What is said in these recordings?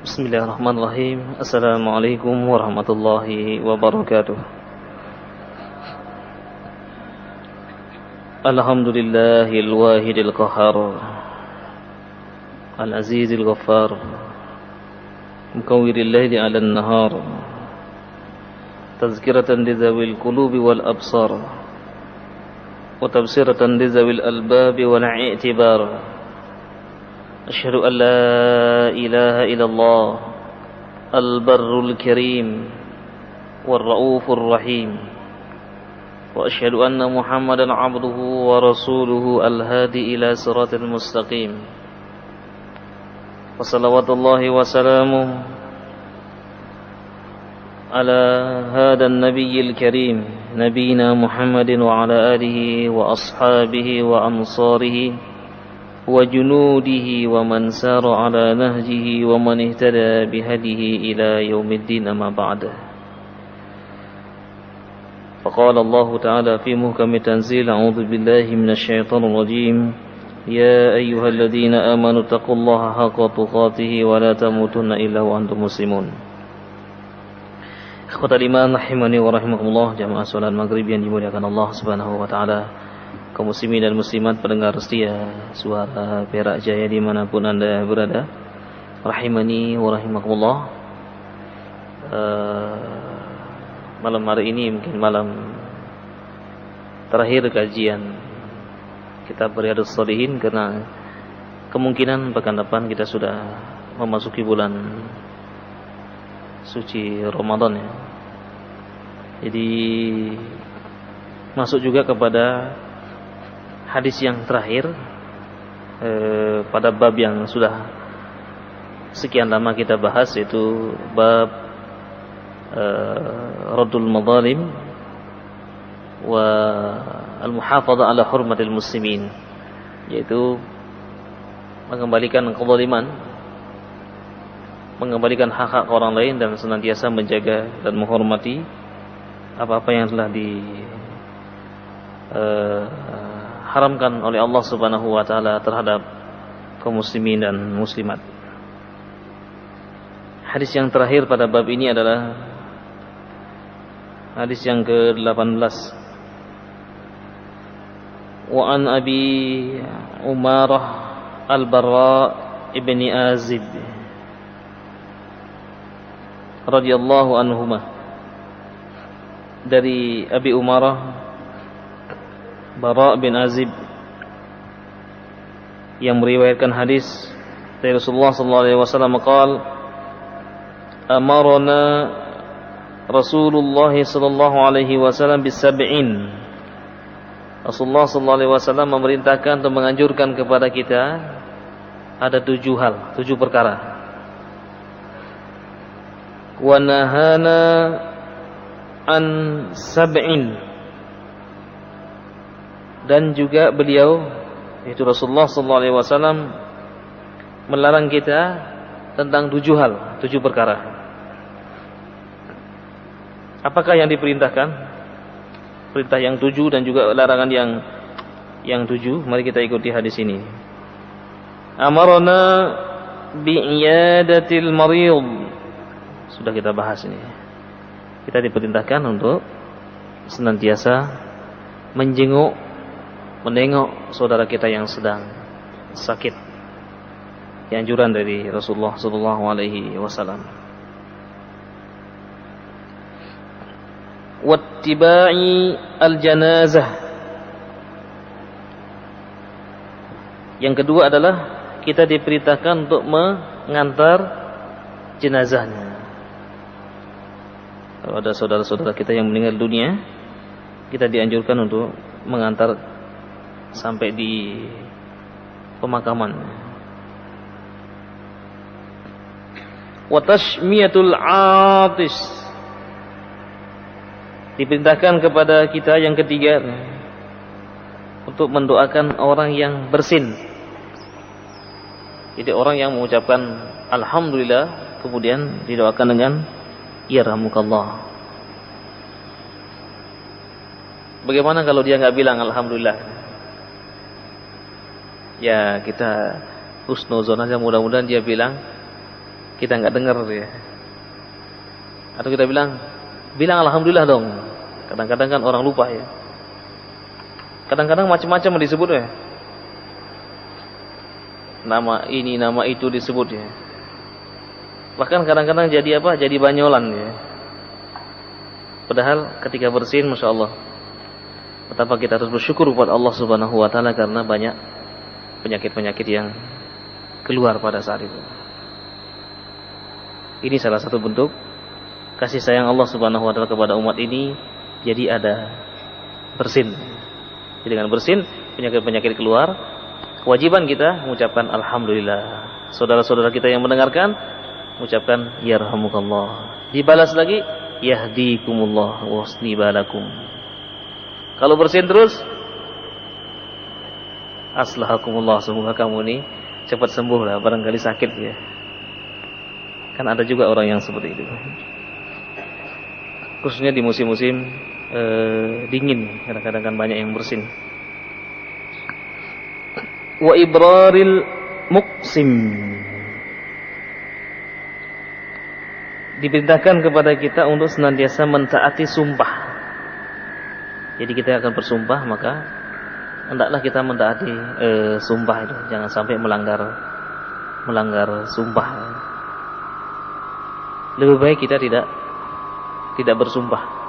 Bismillahirrahmanirrahim. Assalamualaikum warahmatullahi wabarakatuh. Alhamdulillahil wahidil qahhar, al-azizil ghaffar, mukawwiril laili 'alan nahar, tazkiratan lizawil qulubi wal absar, wa tabsiratan lizawil albabi wal i'tibar. Asyhadu an la ilaha illallah al-barrul karim war-raufur rahim, wa asyhadu anna Muhammadan 'abduhu wa rasuluhu al-hadi ila siratal mustaqim. Wa salawatullahi wa salamuhu ala hadan nabiyyil karim, nabiyina Muhammadin wa ala alihi wa ashabihi wa ansarihi wa junudihi wa man sara ala nahjihi wa man ihtada bihadihi ila yaumiddin, amma ba'd. Faqala Allah Ta'ala fi muhkami tanzil, a'udzu billahi minasy syaithanir rajim, ya ayyuhalladzina amanu taqullaha haqqa tuqatih wa la tamutunna illa wa antum muslimun. Ikhwatal iman rahimani wa rahimakumullah, jamaah salat maghrib yang dimuliakan Allah Subhanahu wa taala, kaum muslimin dan muslimat pendengar setia suara Perak Jaya dimanapun anda berada, rahimani wa rahimakumullah. Malam hari ini mungkin malam terakhir kajian kitab Riyadhus Shalihin, karena kemungkinan pekan depan kita sudah memasuki bulan suci Ramadan ya. Jadi masuk juga kepada hadis yang terakhir pada bab yang sudah sekian lama kita bahas, yaitu bab Raddul Madzalim wa al-muhafadzah ala hurmatil muslimin, yaitu mengembalikan kezaliman, mengembalikan hak-hak orang lain dan senantiasa menjaga dan menghormati apa-apa yang telah haramkan oleh Allah Subhanahu wa taala terhadap kaum muslimin dan muslimat. Hadis yang terakhir pada bab ini adalah hadis yang ke-18. Wa an Abi Umarah Al-Barra ibni Azib radhiyallahu anhuma, dari Abi Umarah Bara bin Azib yang meriwayatkan hadis dari Rasulullah sallallahu alaihi wasallam qaal, amarna Rasulullah sallallahu alaihi wasallam bisab'in. Rasulullah sallallahu alaihi wasallam memerintahkan atau menganjurkan kepada kita ada 7 hal, 7 perkara. Wa nahana an sab'in, dan juga beliau, yaitu Rasulullah sallallahu alaihi wasallam, melarang kita tentang 7 hal, 7 perkara. Apakah yang diperintahkan? Perintah yang 7 dan juga larangan yang 7. Mari kita ikuti hadis ini. Amarna bi'iyadatil marid. Sudah kita bahas ini. Kita diperintahkan untuk senantiasa menengok saudara kita yang sedang sakit. Anjuran dari Rasulullah sallallahu alaihi wasallam. Wattiba'i al-janazah. Yang kedua adalah kita diperintahkan untuk mengantar jenazahnya. Kalau ada saudara-saudara kita yang meninggal dunia, kita dianjurkan untuk mengantar sampai di pemakaman. Wa tashmiyatul atis, diperintahkan kepada kita yang ketiga untuk mendoakan orang yang bersin. Jadi orang yang mengucapkan alhamdulillah kemudian didoakan dengan yarhamukallah. Bagaimana kalau dia nggak bilang alhamdulillah? Ya kita husnuzon aja, mudah-mudahan dia bilang kita nggak dengar ya. Atau kita bilang alhamdulillah dong. Kadang-kadang kan orang lupa ya. Kadang-kadang macam-macam disebut ya. Nama ini, nama itu disebut ya. Bahkan kadang-kadang jadi apa? Jadi banyolan ya. Padahal ketika bersin, masya Allah, betapa kita harus bersyukur kepada Allah Subhanahu Wa Taala karena banyak penyakit-penyakit yang keluar pada saat itu. Ini salah satu bentuk kasih sayang Allah Subhanahu Wa Taala kepada umat ini. Jadi ada bersin. Jadi dengan bersin penyakit-penyakit keluar. Kewajiban kita mengucapkan alhamdulillah. Saudara-saudara kita yang mendengarkan mengucapkan yarhamukallah. Dibalas lagi yahdikumullah wasni balakum. Kalau bersin terus aslahakumullah, semoga kamu ini cepat sembuh lah, barangkali sakit ya. Kan ada juga orang yang seperti itu. Khususnya di musim-musim dingin, kadang-kadang kan banyak yang bersin. Wa ibraril muqsim, diperintahkan kepada kita untuk senantiasa mentaati sumpah. Jadi kita akan bersumpah, maka hendaklah kita mentaati sumpah itu, jangan sampai melanggar sumpah. Lebih baik kita tidak bersumpah.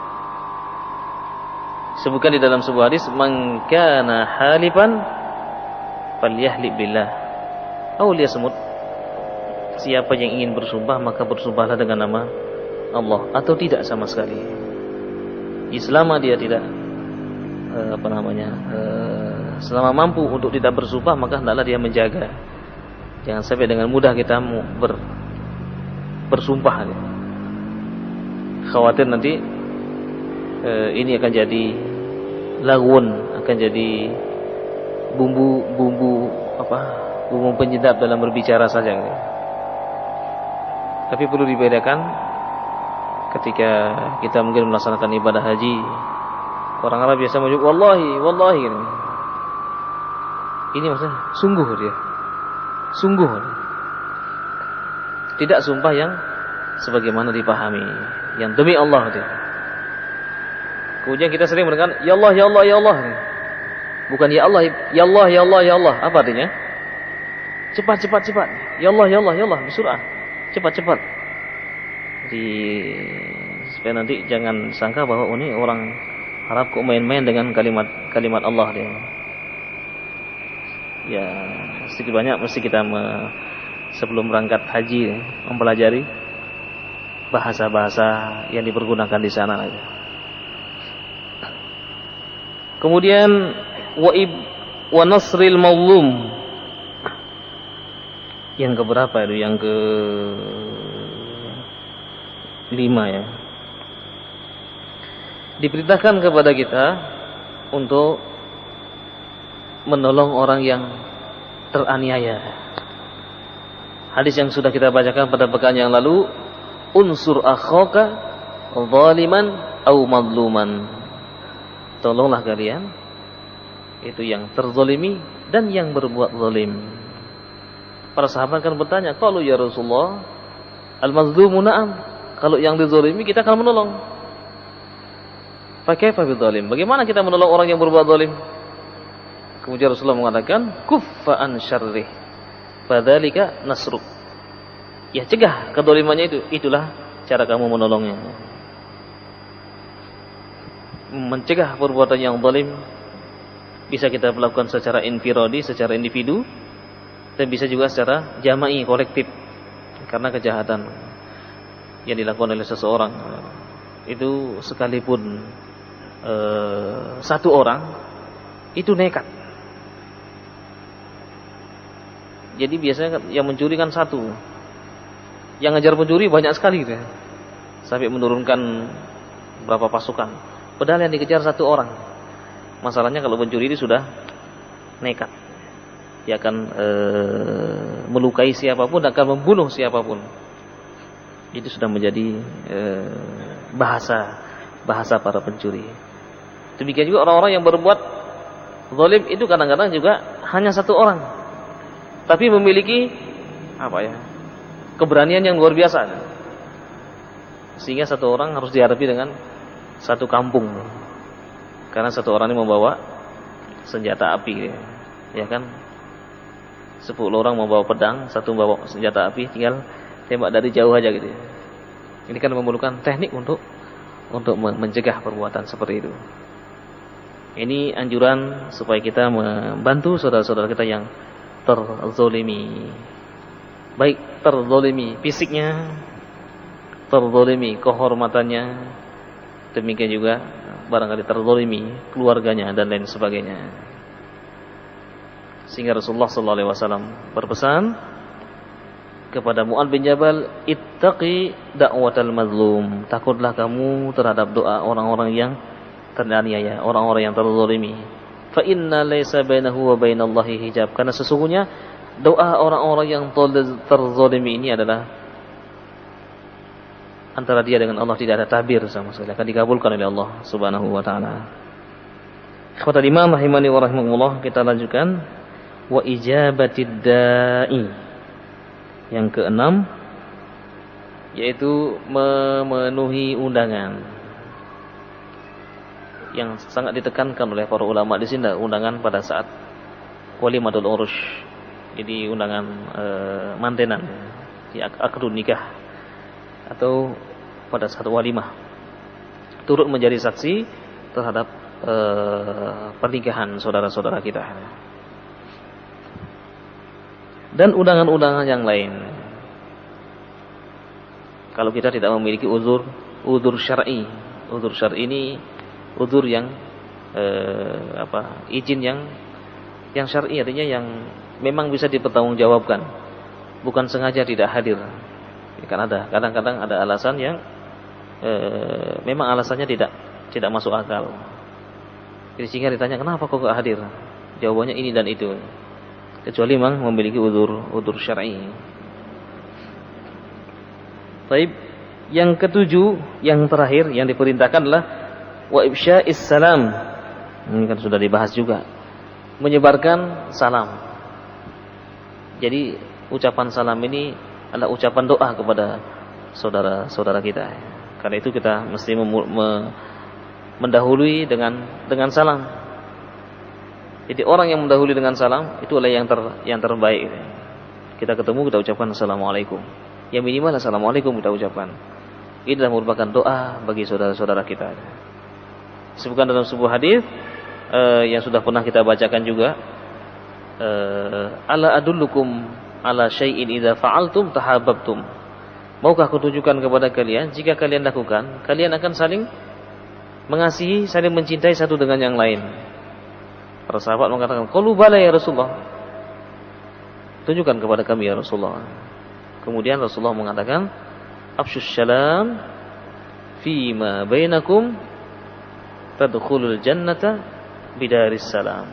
Sebutkan di dalam sebuah hadis, man kana halifan falyahlib billah aw liyasmut. Siapa yang ingin bersumpah maka bersumpahlah dengan nama Allah atau tidak sama sekali. Selama dia tidak selama mampu untuk tidak bersumpah, maka hendaklah dia menjaga. Jangan sampai dengan mudah kita bersumpah. Khawatir nanti ini akan jadi lagwun, akan jadi bumbu penyedap dalam berbicara saja. Tapi perlu dibedakan ketika kita mungkin melaksanakan ibadah haji. Orang Arab biasa menyebut wallahi. Ini maksudnya sungguh dia. Sungguh. Tidak sumpah yang sebagaimana dipahami, yang demi Allah dia. Kemudian kita sering mendengar ya Allah ya Allah ya Allah. Bukan ya Allah ya Allah ya Allah ya Allah. Apa artinya? Cepat. Ya Allah ya Allah ya Allah, bersurah. Cepat. Jadi supaya nanti jangan sangka bahwa ini orang Arab kok main-main dengan kalimat Allah dia. Ya, sedikit banyak mesti kita sebelum berangkat haji mempelajari bahasa-bahasa yang dipergunakan di sana aja. Kemudian wa nasril mazlum. Yang keberapa itu? Yang ke-5 ya. Diperintahkan kepada kita untuk menolong orang yang teraniaya. Hadis yang sudah kita bacakan pada pekan yang lalu, unsur akhaka zaliman au madluman. Tolonglah kalian itu yang terzalimi dan yang berbuat zalim. Para sahabat kan bertanya, "Qalu ya Rasulullah, al-mazlumu na'am." Kalau yang dizalimi kita akan menolong. Fa kaifa bizalim? Bagaimana kita menolong orang yang berbuat zalim? Kemudian Rasulullah mengatakan, "Kuffa an syarrih. Fadzalika nasruk." Ya, cegah kedzalimannya itu. Itulah cara kamu menolongnya. Mencegah perbuatan yang zalim bisa kita lakukan secara infiradi, secara individu, dan bisa juga secara jama'i, kolektif. Karena kejahatan yang dilakukan oleh seseorang itu sekalipun satu orang itu nekat. Jadi biasanya yang mencuri kan satu, yang ngejar pencuri banyak sekali gitu ya. Sampai menurunkan berapa pasukan. Padahal yang dikejar satu orang. Masalahnya kalau pencuri ini sudah nekat, dia akan melukai siapapun, akan membunuh siapapun. Itu sudah menjadi bahasa para pencuri. Demikian juga orang-orang yang berbuat zalim itu kadang-kadang juga hanya satu orang, tapi memiliki keberanian yang luar biasa. Sehingga satu orang harus dihadapi dengan satu kampung. Karena satu orang ini membawa senjata api, ya kan? 10 orang membawa pedang, satu membawa senjata api, tinggal tembak dari jauh aja gitu. Ini kan memerlukan teknik untuk mencegah perbuatan seperti itu. Ini anjuran supaya kita membantu saudara-saudara kita yang terzolimi. Baik terzolimi fisiknya, terzolimi kehormatannya, demikian juga barangkali terzolimi keluarganya dan lain sebagainya. Sehingga Rasulullah SAW berpesan kepada Mu'adz bin Jabal, ittaqi da'watal mazlum, takutlah kamu terhadap doa orang-orang yang teraniaya, orang-orang yang terzalimi. Fa inna laysa bainahu wa bainallahi hijab, karena sesungguhnya doa orang-orang yang terzalimi ini adalah antara dia dengan Allah tidak ada tabir sama sekali, akan dikabulkan oleh Allah Subhanahu wa taala. Ikhwatal iman rahimani wa rahimakumullah, kita lanjutkan wa ijabatid da'i. Yang keenam yaitu memenuhi undangan. Yang sangat ditekankan oleh para ulama di sini undangan pada saat walimatul urush. Jadi undangan mantenan di akad nikah atau pada saat walimah. Turut menjadi saksi terhadap pernikahan saudara-saudara kita. Dan undangan-undangan yang lain. Kalau kita tidak memiliki uzur syar'i. Uzur syar'i ini uzur yang izin yang syar'i, artinya yang memang bisa dipertanggungjawabkan. Bukan sengaja tidak hadir. Kan ada, kadang-kadang ada alasan yang memang alasannya tidak masuk akal. Jadi sehingga ditanya, kenapa kok gak hadir? Jawabannya ini dan itu. Kecuali memang memiliki uzur syar'i. Baik, yang ketujuh, yang terakhir yang diperintahkan adalah wa ifsya'is salam. Ini kan sudah dibahas juga. Menyebarkan salam. Jadi ucapan salam ini adalah ucapan doa kepada saudara-saudara kita. Karena itu kita mesti mendahului dengan salam. Jadi orang yang mendahului dengan salam itu adalah yang terbaik. Kita ketemu, kita ucapkan assalamualaikum. Yang minimal assalamualaikum kita ucapkan. Ini adalah merupakan doa bagi saudara-saudara kita. Disebutkan dalam sebuah hadis yang sudah pernah kita bacakan juga, ala adullukum ala syai'in idza fa'altum tahabbtum. Maukah aku tunjukkan kepada kalian, jika kalian lakukan, kalian akan saling mengasihi, saling mencintai satu dengan yang lain. Para sahabat mengatakan, qalu bala ya Rasulullah. Tunjukkan kepada kami ya Rasulullah. Kemudian Rasulullah mengatakan, afsyus salam fima bainakum tadkhulul jannata bidaris salam.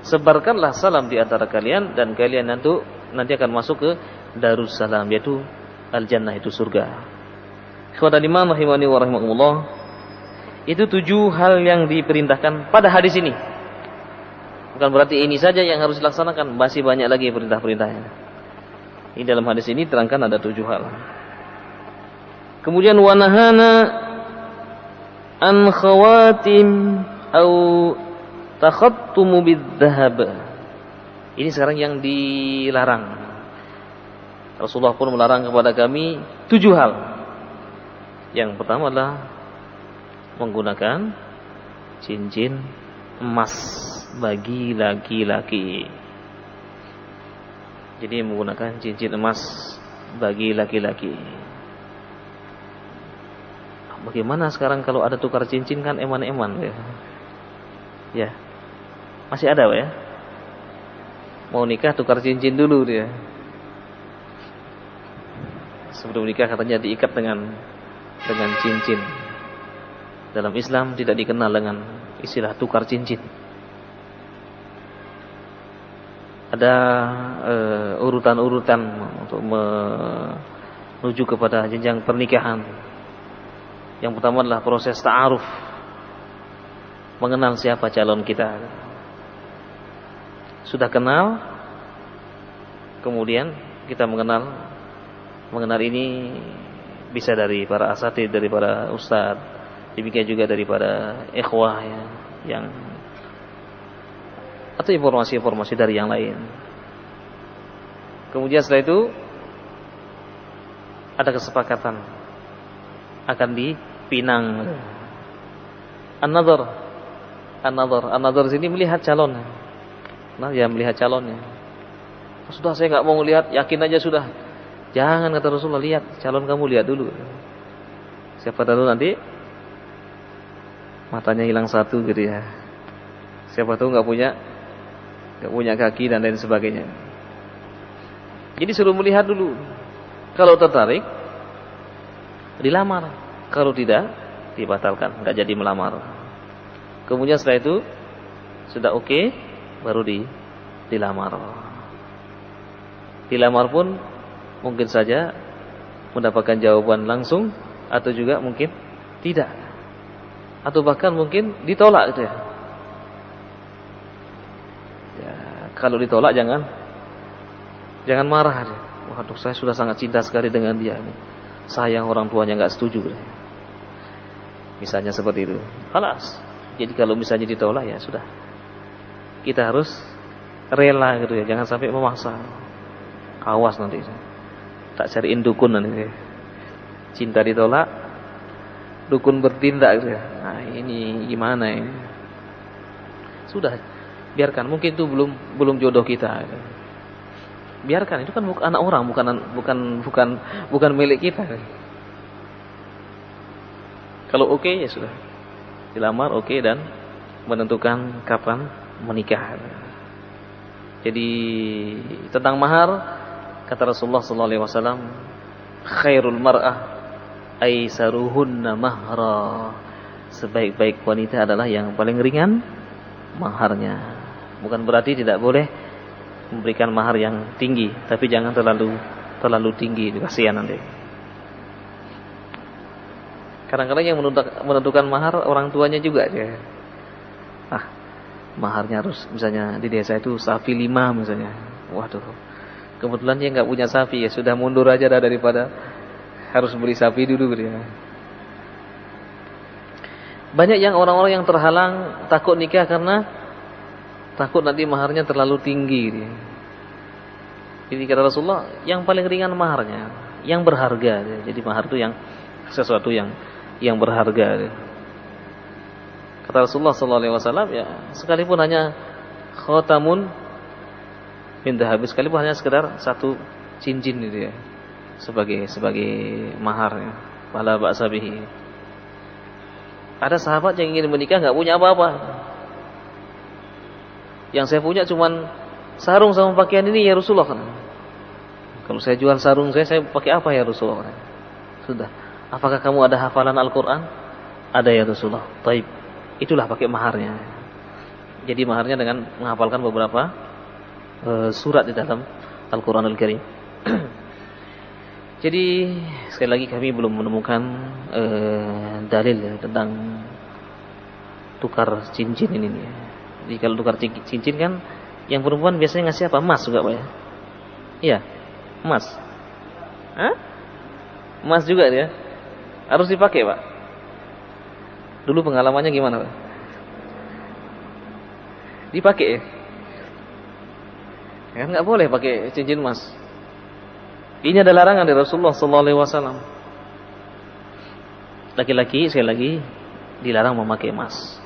Sebarkanlah salam di antara kalian dan kalian nanti akan masuk ke Darussalam, yaitu al-jannah, itu surga. Ikhwatal iman rahimani wa rahimakumullah. Itu 7 hal yang diperintahkan pada hadis ini. Bukan berarti ini saja yang harus dilaksanakan, masih banyak lagi perintah-perintahnya. Ini dalam hadis ini terangkan ada 7 hal. Kemudian wa nahana an khawatim au takhattumu bidzahab. Ini sekarang yang dilarang. Rasulullah pun melarang kepada kami 7 hal. Yang pertama adalah menggunakan cincin emas bagi laki-laki. Jadi menggunakan cincin emas bagi laki-laki. Bagaimana sekarang kalau ada tukar cincin, kan eman-eman ya. Ya. Masih ada ya? Mau nikah tukar cincin dulu dia. Sebelum nikah katanya diikat dengan cincin. Dalam Islam tidak dikenal dengan istilah tukar cincin. Ada urutan-urutan untuk menuju kepada jenjang pernikahan. Yang pertama adalah proses ta'aruf, mengenal siapa calon kita. Sudah kenal, kemudian kita mengenal mengenal ini bisa dari para asatid, dari para ustaz, demikian juga daripada ikhwah ya, yang atau informasi-informasi dari yang lain. Kemudian setelah itu ada kesepakatan akan dipinang. An-nadhar sini melihat calon. Nah, ya melihat calonnya. Sudah, saya enggak mau lihat, yakin aja sudah. Jangan, kata Rasulullah, lihat calon kamu, lihat dulu. Siapa tahu nanti matanya hilang satu gitu ya. Siapa tahu enggak punya kaki dan lain sebagainya. Jadi suruh melihat dulu. Kalau tertarik dilamar, kalau tidak dibatalkan, enggak jadi melamar. Kemudian setelah itu sudah oke, baru dilamar. Dilamar pun mungkin saja mendapatkan jawaban langsung, atau juga mungkin tidak, atau bahkan mungkin ditolak gitu ya. Ya, kalau ditolak jangan marah. Waduh, saya sudah sangat cinta sekali dengan dia. Sayang orang tuanya nggak setuju. Misalnya seperti itu. Halas. Jadi kalau misalnya ditolak ya sudah. Kita harus rela gitu ya. Jangan sampai memaksa. Awas nanti. Tak cariin dukun nanti. Cinta ditolak, dukun bertindak gitu ya. Nah, ini gimana ini? Sudah, biarkan. Mungkin itu belum jodoh kita. Biarkan, itu kan anak orang, bukan milik kita. Kalau oke ya sudah, dilamar oke, dan menentukan kapan menikah. Jadi tentang mahar, kata Rasulullah SAW, khairul mar'ah aisaruhunna mahra. Sebaik-baik wanita adalah yang paling ringan maharnya. Bukan berarti tidak boleh memberikan mahar yang tinggi, tapi jangan terlalu tinggi, kasihan nanti. Kadang-kadang yang menentukan mahar orang tuanya juga ya. Maharnya harus misalnya di desa itu sapi 5 misalnya. Waduh, kebetulan dia nggak punya sapi, ya sudah mundur aja daripada harus beli sapi dulu gitu ya. Banyak yang orang-orang yang terhalang takut nikah karena takut nanti maharnya terlalu tinggi. Jadi kata Rasulullah, yang paling ringan maharnya, yang berharga. Jadi mahar itu yang sesuatu yang berharga. Kata Rasulullah SAW, ya sekalipun hanya khatamun min dhahab, sekalipun hanya sekedar satu cincin gitu ya, sebagai maharnya. Fala ba'sa bihi. Ada sahabat yang ingin menikah nggak punya apa-apa. Yang saya punya cuman sarung sama pakaian ini ya Rasulullah kan. Kalau saya jual sarung saya pakai apa ya Rasulullah? Sudah. Apakah kamu ada hafalan Al-Quran? Ada ya Rasulullah. Taib. Itulah pakai maharnya. Jadi maharnya dengan menghafalkan beberapa surat di dalam Al-Quran Al-Karim. Jadi sekali lagi kami belum menemukan dalil ya, tentang tukar cincin ini ya. Jadi kalau tukar cincin kan yang perempuan biasanya ngasih apa? Emas juga Pak ya? Iya, emas. Hah? Emas juga ya? Harus dipakai Pak? Dulu pengalamannya gimana Pak? Dipakai ya? Kan nggak boleh pakai cincin emas. Ini ada larangan dari Rasulullah SAW. Laki-laki sekali lagi dilarang memakai emas.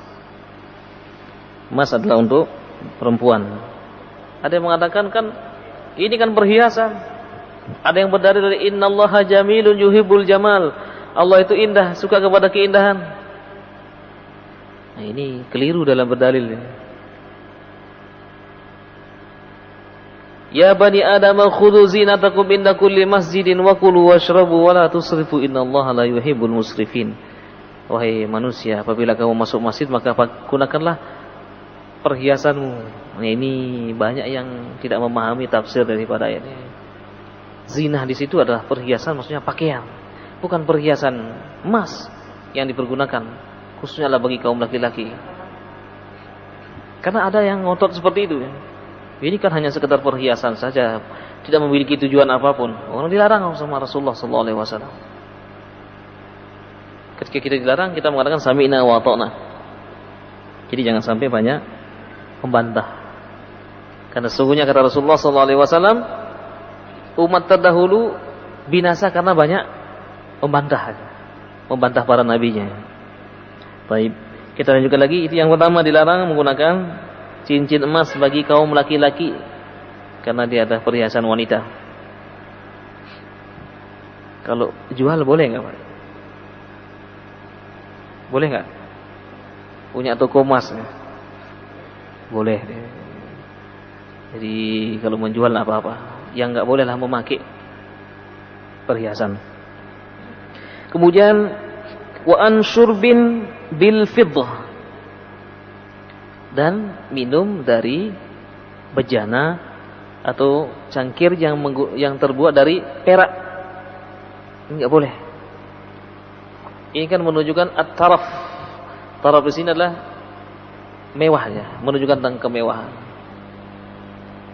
Emas adalah untuk perempuan. Ada yang mengatakan kan ini kan perhiasan. Ada yang berdalil dari innallaha jamilun yuhibbul jamal. Allah itu indah, suka kepada keindahan. Nah, ini keliru dalam berdalil. Ya bani Adam khudhu zinatakum inda kulli masjidin wa kulu washrabu wa la tusrifu innallaha la yuhibbul musrifin. Wahai manusia, apabila kamu masuk masjid maka gunakanlah perhiasanmu. Nah, ini banyak yang tidak memahami tafsir daripada ayat ini. Zinah di situ adalah perhiasan, maksudnya pakaian, bukan perhiasan emas yang dipergunakan khususnya adalah bagi kaum laki-laki. Karena ada yang ngotot seperti itu. Ini kan hanya sekedar perhiasan saja, tidak memiliki tujuan apapun. Orang dilarang sama Rasulullah sallallahu alaihi wasallam. Ketika kita dilarang, kita mengatakan sami'na wa ata'na. Jadi jangan sampai banyak membantah. Karena sesungguhnya kata Rasulullah sallallahu alaihi wasallam, umat terdahulu binasa karena banyak membantah para nabinya. Baik, kita lanjutkan lagi. Itu yang pertama, dilarang menggunakan cincin emas bagi kaum laki-laki karena dia ada perhiasan wanita. Kalau jual boleh enggak, Pak? Boleh enggak? Punya toko emas ya? Boleh. Jadi kalau menjual enggak apa-apa. Yang enggak bolehlah memakai perhiasan. Kemudian wa an syurbin bil fiddah, dan minum dari bejana atau cangkir yang terbuat dari perak. Ini enggak boleh. Ini kan menunjukkan at-taraf. Taraf di sini adalah mewahnya, menunjukkan tentang kemewahan.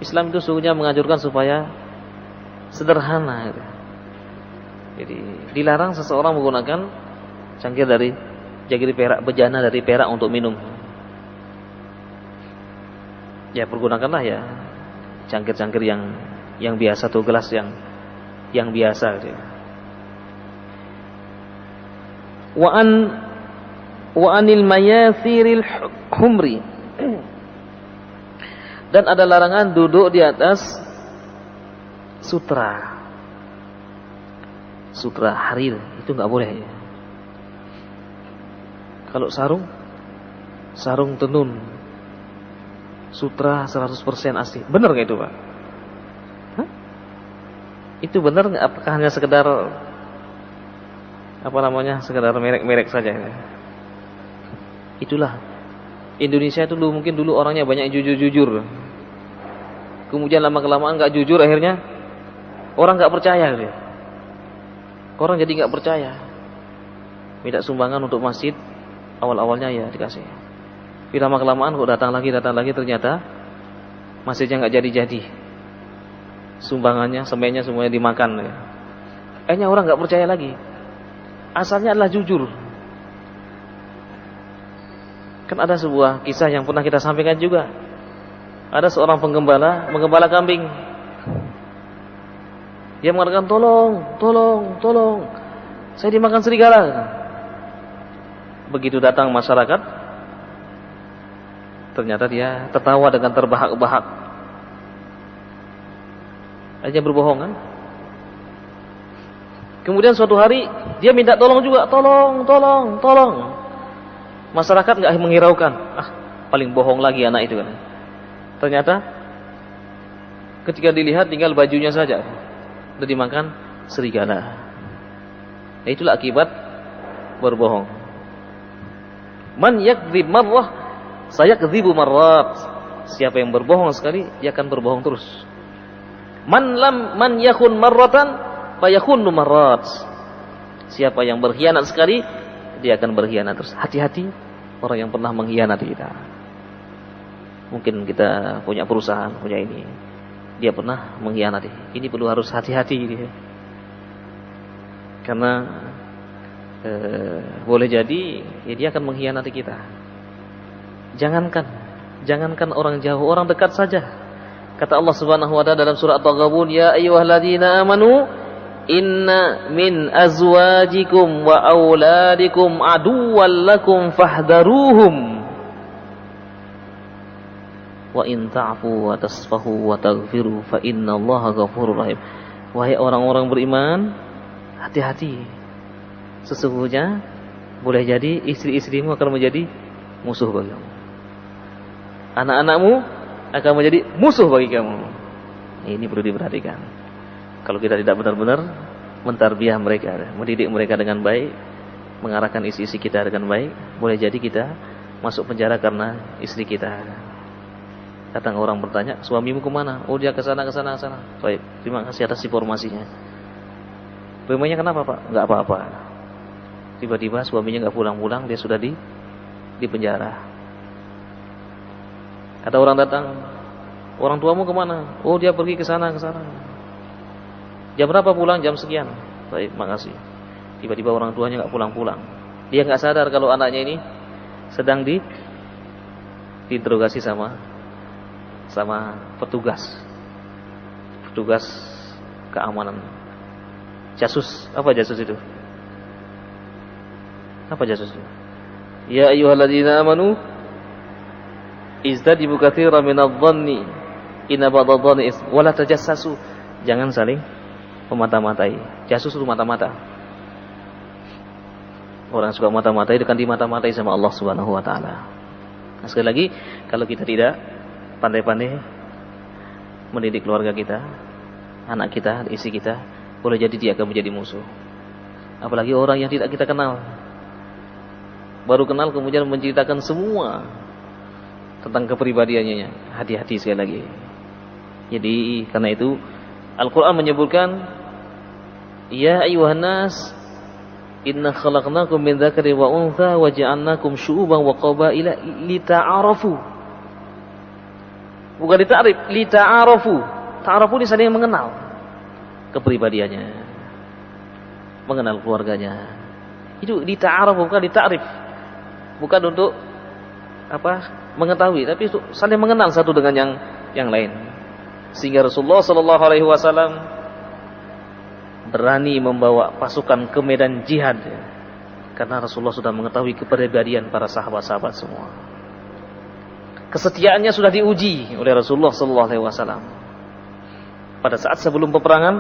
Islam itu sesungguhnya menganjurkan supaya sederhana. Jadi dilarang seseorang menggunakan cangkir dari perak, bejana dari perak untuk minum. Ya pergunakanlah ya cangkir-cangkir yang biasa atau gelas yang biasa gitu. Wa anil mayathiril humri, dan ada larangan duduk di atas sutra harir, itu enggak boleh ya. Kalau sarung tenun sutra 100% asli, benar enggak itu, Pak? Hah? Itu benar enggak? Apakah hanya sekedar sekedar merek-merek saja? Itulah Indonesia itu mungkin dulu orangnya banyak jujur-jujur. Kemudian lama-kelamaan enggak jujur, akhirnya orang enggak percaya gitu. Orang jadi enggak percaya. Minta sumbangan untuk masjid, awal-awalnya ya dikasih. Tapi lama-kelamaan kok datang lagi ternyata masjidnya enggak jadi-jadi. Sumbangannya, semennya semuanya dimakan ya. Akhirnya orang enggak percaya lagi. Asalnya adalah jujur. Kan ada sebuah kisah yang pernah kita sampaikan juga. Ada seorang menggembala kambing. Dia mengatakan, tolong, saya dimakan serigala. Begitu datang masyarakat, ternyata dia tertawa dengan terbahak-bahak. Akhirnya berbohong kan? Kemudian suatu hari dia minta tolong juga, tolong. Masyarakat enggak menghiraukan. Paling bohong lagi anak itu kan. Ternyata ketika dilihat tinggal bajunya saja, sudah dimakan serigala. Nah, itulah akibat berbohong. Man yakdzib marrah sayakdzibu marrat. Siapa yang berbohong sekali, dia akan berbohong terus. Man yakhun marratan fayakhunu marrat. Siapa yang berkhianat sekali, dia akan berkhianat terus. Hati-hati orang yang pernah mengkhianati kita. Mungkin kita punya perusahaan, punya ini, dia pernah mengkhianati. Ini perlu harus hati-hati dia. Karena boleh jadi ya dia akan mengkhianati kita. Jangankan orang jauh, orang dekat saja. Kata Allah Subhanahu wa taala dalam surah At-Taghabun, ya ayyuhalladzina amanu inna min azwajikum wa auladikum aduwwan lakum fahdharuhum wa in ta'fu wa tasfahu wa taghfiru fa innallaha ghafurur rahim. Wahai orang-orang beriman, hati-hati. Sesungguhnya boleh jadi istri-istrimu akan menjadi musuh bagimu. Anak-anakmu akan menjadi musuh bagi kamu. Ini perlu diperhatikan. Kalau kita tidak benar-benar mentarbiyah mereka, mendidik mereka dengan baik, mengarahkan istri-istri kita dengan baik, boleh jadi kita masuk penjara karena istri kita. Datang orang bertanya, suamimu kemana? Oh, dia ke sana. Baik, terima kasih atas informasinya. Memangnya kenapa, Pak? Enggak apa-apa. Tiba-tiba suaminya enggak pulang-pulang, dia sudah di penjara. Ada orang datang, orang tuamu kemana? Oh, dia pergi ke sana. Jam berapa pulang? Jam sekian. Baik, makasih. Tiba-tiba orang tuanya nggak pulang-pulang. Dia nggak sadar kalau anaknya ini sedang diinterogasi sama petugas keamanan. Jasus. Apa jasus itu? Apa jasus itu? Ya ayyuhalladzina amanu izdadibu katsiran minadh-dhanni inna ba'dadh-dhanni ism wa la tajassasu. Jangan saling memata-matai. Jasus itu mata-mata. Orang suka mata-matai itu kan dimata-matai sama Allah Subhanahu wa taala. Nah, sekali lagi, kalau kita tidak pandai-pandai mendidik keluarga kita, anak kita, istri kita, boleh jadi dia akan menjadi musuh. Apalagi orang yang tidak kita kenal. Baru kenal kemudian menceritakan semua tentang kepribadiannya. Hati-hati sekali lagi. Jadi karena itu Al-Quran menyebutkan, ya ayyuhan nas inna khalaqnakum min dzakarin wa untha wa ja'alnakum syu'uban wa qabaila lita'arafu. Bukan lita'arif, lita'arafu. Ta'arafu ini saling mengenal kepribadiannya, mengenal keluarganya. Itu lita'arafu, bukan lita'arif. Bukan untuk mengetahui, tapi saling mengenal satu dengan yang lain. Sehingga Rasulullah sallallahu alaihi wasallam berani membawa pasukan ke medan jihad karena Rasulullah sudah mengetahui kepribadian para sahabat-sahabat semua. Kesetiaannya sudah diuji oleh Rasulullah sallallahu alaihi wasallam. Pada saat sebelum peperangan,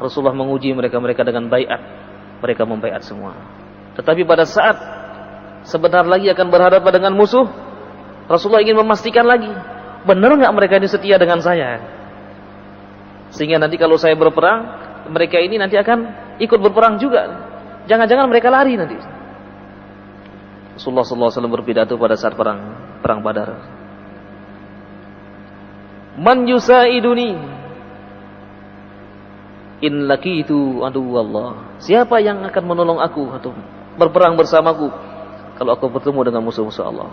Rasulullah menguji mereka dengan baiat. Mereka membaiat semua. Tetapi pada saat sebentar lagi akan berhadapan dengan musuh, Rasulullah ingin memastikan lagi, benar enggak mereka ini setia dengan saya? Sehingga nanti kalau saya berperang, mereka ini nanti akan ikut berperang juga. Jangan-jangan mereka lari nanti. Rasulullah SAW berpidato pada saat perang Badar. Man yusaiduni in laqitu aduwallah. Siapa yang akan menolong aku atau berperang bersamaku kalau aku bertemu dengan musuh-musuh Allah?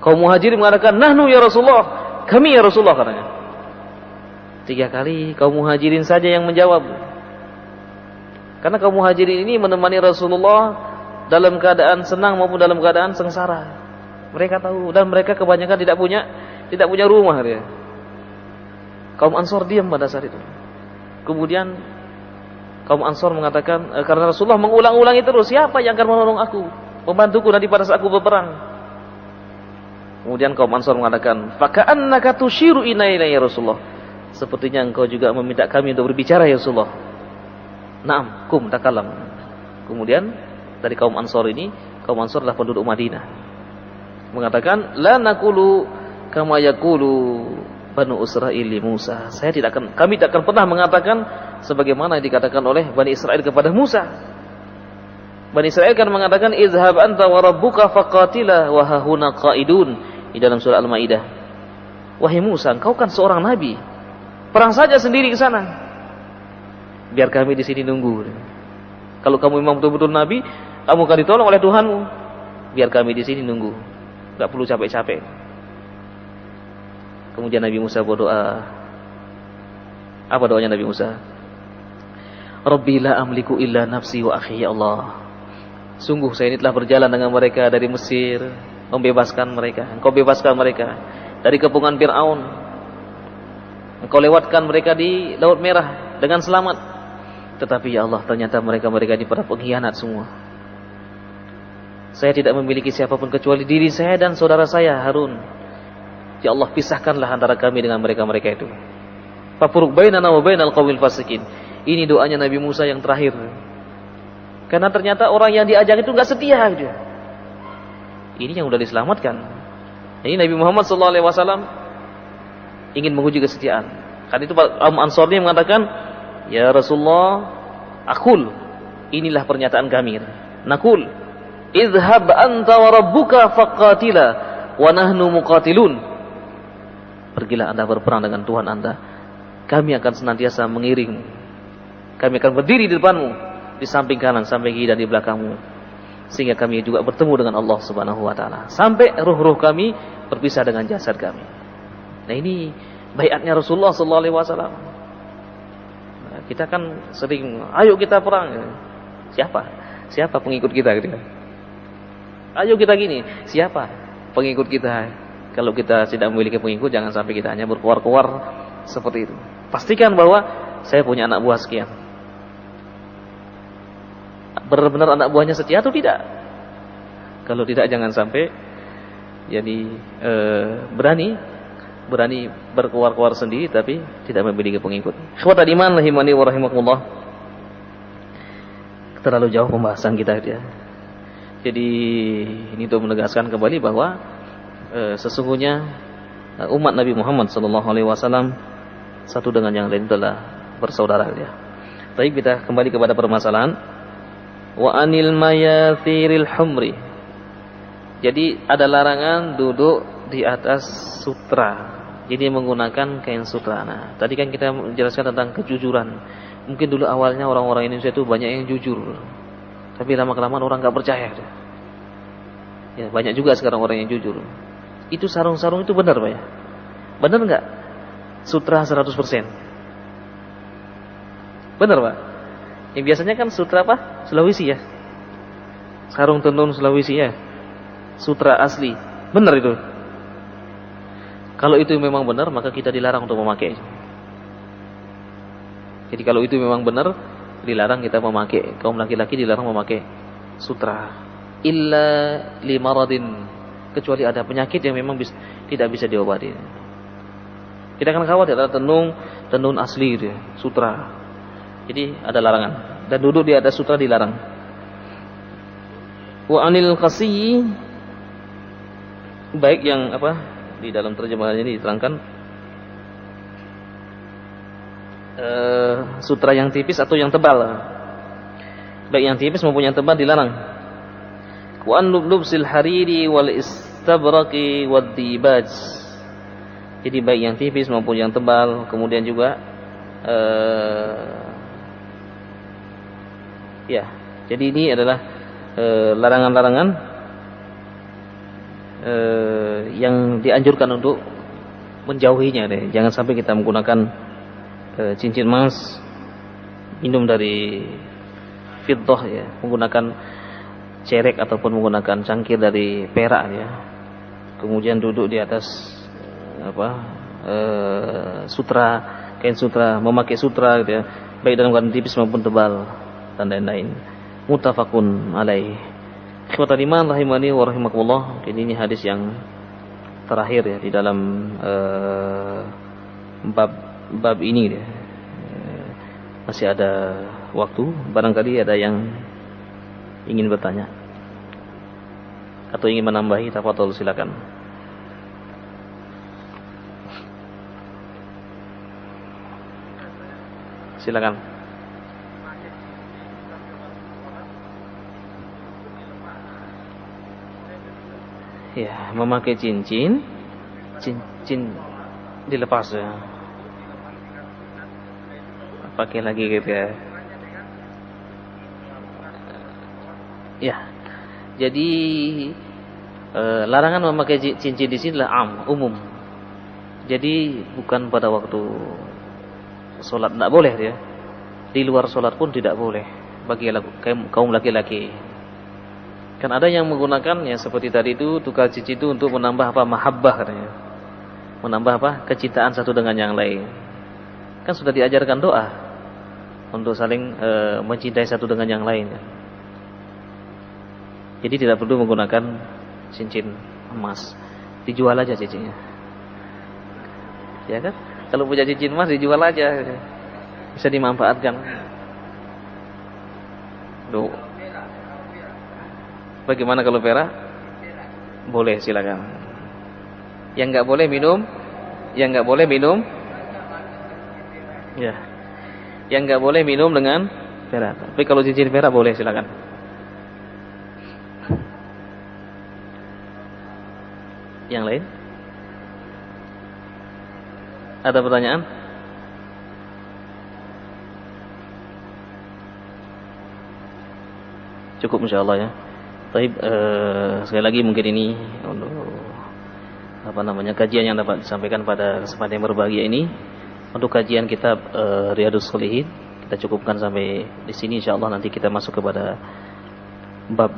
Kaum Muhajirin mengatakan, nahnu ya Rasulullah, kami ya Rasulullah katanya. 3 kali kaum Muhajirin saja yang menjawab. Karena kaum Muhajirin ini menemani Rasulullah dalam keadaan senang maupun dalam keadaan sengsara. Mereka tahu, dan mereka kebanyakan tidak punya rumah dia. Kaum Ansor diam pada saat itu. Kemudian kaum Ansor mengatakan, karena Rasulullah mengulang-ulangi terus, siapa yang akan menolong aku, membantuku nanti pada saat aku berperang? Kemudian kaum Ansor mengatakan, faka'annaka tushiru ilaina ya Rasulullah. Sepertinya engkau juga meminta kami untuk berbicara ya Rasulullah. Naam, kum takalam. Kemudian dari kaum Ansor ini, kaum Ansor adalah penduduk Madinah, mengatakan, la naqulu kama yaqulu Banu Israil li Musa. Kami tidak akan pernah mengatakan sebagaimana yang dikatakan oleh Bani Israel kepada Musa. Bani Israel kan mengatakan, izhab anta wa rabbuka faqatila wa hahuna qaidun, di dalam surah Al-Maidah. Wahai Musa, engkau kan seorang nabi, perang saja sendiri ke sana. Biar kami di sini nunggu. Kalau kamu memang betul-betul nabi, kamu akan ditolong oleh Tuhanmu. Biar kami di sini nunggu. Enggak perlu capek-capek. Kemudian Nabi Musa berdoa. Apa doanya Nabi Musa? Rabbi la amliku illa nafsi wa akhi, ya Allah. Sungguh saya ini telah berjalan dengan mereka dari Mesir, membebaskan mereka. Engkau bebaskan mereka dari kepungan Fir'aun. Engkau lewatkan mereka di Laut Merah dengan selamat. Tetapi ya Allah, ternyata mereka ini para pengkhianat semua. Saya tidak memiliki siapapun kecuali diri saya dan saudara saya Harun. Ya Allah, pisahkanlah antara kami dengan mereka itu. Fafruq bainana wa bainal qaumil fasikin. Ini doanya Nabi Musa yang terakhir. Karena ternyata orang yang diajak itu enggak setia gitu. Ini yang sudah diselamatkan. Ini Nabi Muhammad SAW ingin menguji kesetiaan. Karena itu Kaum Ansor ini mengatakan, ya Rasulullah, akul, inilah pernyataan kami. Nakul, idhab anta wa rabbuka faqatila wa nahnu muqatilun. Pergilah anda berperang dengan Tuhan anda, kami akan senantiasa mengiring. Kami akan berdiri di depanmu, di samping kanan, samping kiri dan di belakangmu, sehingga kami juga bertemu dengan Allah Subhanahu wa taala, sampai ruh-ruh kami berpisah dengan jasad kami. Nah, ini baiatnya Rasulullah sallallahu alaihi wasallam. Kita kan sering, ayo kita perang. Siapa pengikut kita gitu. Ayo kita gini, siapa pengikut kita? Kalau kita tidak memiliki pengikut, jangan sampai kita hanya berkuar-kuar seperti itu. Pastikan bahwa saya punya anak buah sekian. Benar-benar anak buahnya setia atau tidak? Kalau tidak, jangan sampai jadi berani berkuar-kuar sendiri tapi tidak memiliki pengikut. Ikhwatal iman rahimani wa rahimakumullah. Terlalu jauh pembahasan kita ya. Jadi ini untuk menegaskan kembali bahwa sesungguhnya umat Nabi Muhammad sallallahu alaihi wasallam satu dengan yang lain adalah bersaudara ya. Baik, kita kembali kepada permasalahan wa anil mayathiril humri. Jadi ada larangan duduk di atas sutra. Jadi menggunakan kain sutra. Nah, tadi kan kita menjelaskan tentang kejujuran. Mungkin dulu awalnya orang-orang Indonesia itu banyak yang jujur. Tapi lama-kelamaan orang enggak percaya. Ya, banyak juga sekarang orang yang jujur. Itu sarung-sarung itu benar, Pak ya? Benar enggak? Sutra 100%. Benar, Pak? Yang biasanya kan sutra apa? Sulawesi ya. Sarung tenun Sulawesi ya. Sutra asli. Benar itu. Kalau itu memang benar, maka kita dilarang untuk memakai. Jadi kalau itu memang benar, dilarang kita memakai. Kaum laki-laki dilarang memakai sutra. Illa limaradin. Kecuali ada penyakit yang memang tidak bisa diobati. Kita akan khawatir ada tenun asli gitu ya, sutra. Jadi ada larangan. Dan duduk di atas sutra dilarang. Wa anil qasiyyi, baik yang apa di dalam terjemahan ini diterangkan sutra yang tipis atau yang tebal. Baik yang tipis maupun yang tebal dilarang. Wa an lubsil hariri wal istabraqi wad dibaj. Jadi baik yang tipis maupun yang tebal, kemudian juga ya. Jadi ini adalah larangan-larangan yang dianjurkan untuk menjauhinya deh. Jangan sampai kita menggunakan cincin emas, minum dari fiddah ya, menggunakan cerek ataupun menggunakan cangkir dari perak ya. Kemudian duduk di atas sutra, kain sutra, memakai sutra gitu ya, baik dalam keadaan tipis maupun tebal dan lain-lain. Muttafaqun alaih. Ikhwatal iman rahimani wa rahimakumullah. Jadi ini hadis yang terakhir ya di dalam bab ini ya. Masih ada waktu, barangkali ada yang ingin bertanya atau ingin menambahi, tafadhol silakan. Silakan. Ya, memakai cincin dilepas ya. Pakai lagi gitu ya. Ya. Jadi larangan memakai cincin di sini adalah umum. Jadi bukan pada waktu sholat tidak boleh ya. Di luar sholat pun tidak boleh bagi kaum laki-laki. Kan ada yang menggunakan ya seperti tadi itu, tukar cincin itu untuk menambah mahabbah katanya. Menambah kecintaan satu dengan yang lain. Kan sudah diajarkan doa untuk saling mencintai satu dengan yang lain. Jadi tidak perlu menggunakan cincin emas. Dijual aja cincinnya. Ya kan? Kalau punya cincin emas dijual aja. Bisa dimanfaatkan. Duh. Bagaimana kalau perak? Boleh, silakan. Yang enggak boleh minum, ya. Yang enggak boleh minum dengan perak. Tapi kalau cincin perak boleh, silakan. Yang lain? Ada pertanyaan? Cukup insyaallah ya. Baik, sekali lagi mungkin ini untuk kajian yang dapat disampaikan pada kesempatan yang berbahagia ini untuk kajian kitab Riyadhus Shalihin kita cukupkan sampai di sini. Insyaallah nanti kita masuk kepada bab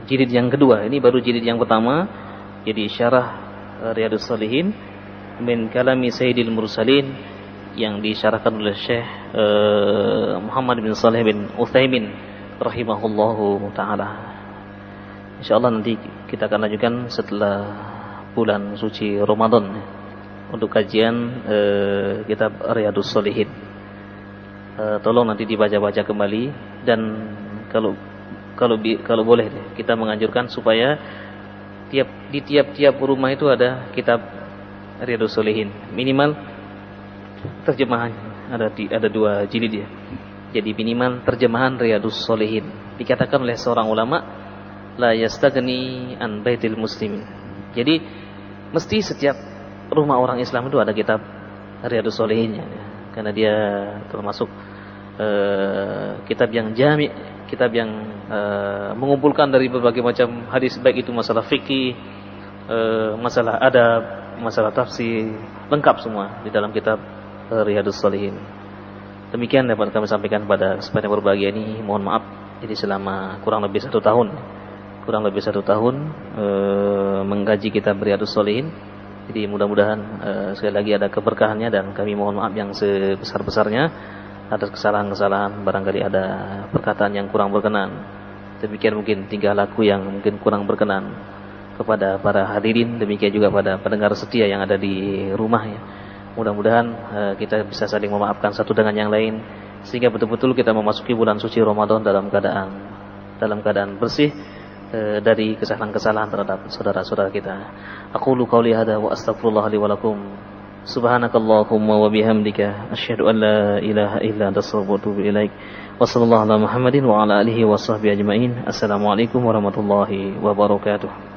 jilid yang kedua. Ini baru jilid yang pertama. Jadi syarah Riyadhus Shalihin min kalami Sayyidil Mursalin yang disyarahkan oleh Syekh Muhammad bin Shalih bin Utsaimin rahimahullahu taala. Insyaallah nanti kita akan lanjutkan setelah bulan suci Ramadan untuk kajian kitab Riyadhus Shalihin. Tolong nanti dibaca-baca kembali, dan kalau boleh kita menganjurkan supaya di tiap-tiap rumah itu ada kitab Riyadhus Shalihin, minimal terjemahannya ada 2 jilid ya. Jadi minimal terjemahan Riyadhus Shalihin. Dikatakan oleh seorang ulama, la yastaghni an baitil muslimin. Jadi mesti setiap rumah orang Islam itu ada kitab Riyadhus Shalihinnya, karena dia termasuk kitab yang jami', kitab yang mengumpulkan dari berbagai macam hadis, baik itu masalah fikih, masalah adab, masalah tafsir, lengkap semua di dalam kitab Riyadhus Shalihin. Demikian dapat kami sampaikan pada kesempatan yang berbahagia ini. Mohon maaf, jadi selama kurang lebih 1 tahun mengkaji kitab Riyadhus Shalihin. Jadi mudah-mudahan sekali lagi ada keberkahannya, dan kami mohon maaf yang sebesar-besarnya atas kesalahan-kesalahan, barangkali ada perkataan yang kurang berkenan. Demikian mungkin tingkah laku yang mungkin kurang berkenan kepada para hadirin, demikian juga pada pendengar setia yang ada di rumah ya. Mudah-mudahan kita bisa saling memaafkan satu dengan yang lain, sehingga betul-betul kita memasuki bulan suci Ramadan dalam keadaan bersih dari kesalahan-kesalahan terhadap saudara-saudara kita. Aqulu qauli hadza wa astaghfirullah li wa lakum. Subhanakallahumma wa bihamdika asyhadu an la ilaha illa anta astaghfiruka wa atubu ilaik. Wa sallallahu ala Muhammadin wa ala alihi wa sahbihi ajmain. Assalamualaikum warahmatullahi wabarakatuh.